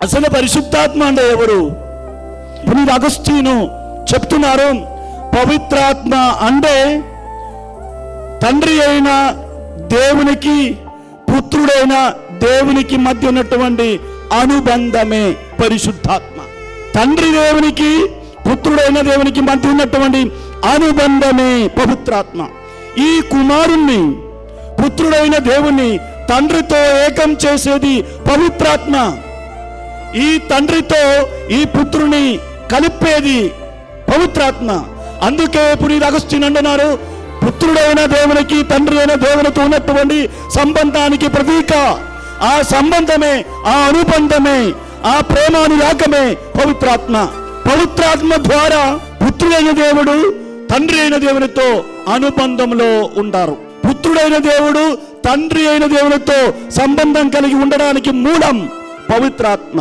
అసలు పరిశుద్ధాత్మ అంటే ఎవరు? పునీత అగస్టీను చెప్తున్నారు, పవిత్రాత్మ అంటే తండ్రి అయిన దేవునికి పుత్రుడైన దేవునికి మధ్య ఉన్నటువంటి అనుబంధమే పరిశుద్ధాత్మ. తండ్రి దేవునికి పుత్రుడైన దేవునికి మధ్య ఉన్నటువంటి అనుబంధమే పవిత్రాత్మ. ఈ కుమారుణ్ణి పుత్రుడైన దేవుని తండ్రితో ఏకం చేసేది పవిత్రాత్మ. ఈ తండ్రితో ఈ పుత్రుని కలిపేది పవిత్రాత్మ. అందుకే పునీత అగస్టీన్ అంటున్నారు, పుత్రుడైన దేవునికి తండ్రి అయిన దేవునితో ఉన్నటువంటి సంబంధానికి ప్రతీక ఆ సంబంధమే, ఆ అనుబంధమే, ఆ ప్రేమానురాగమే పవిత్రాత్మ. పవిత్రాత్మ ద్వారా పుత్రుడైన దేవుడు తండ్రి అయిన దేవునితో అనుబంధంలో ఉంటారు. పుత్రుడైన దేవుడు తండ్రి అయిన దేవునితో సంబంధం కలిగి ఉండడానికి మూలం పవిత్రాత్మ.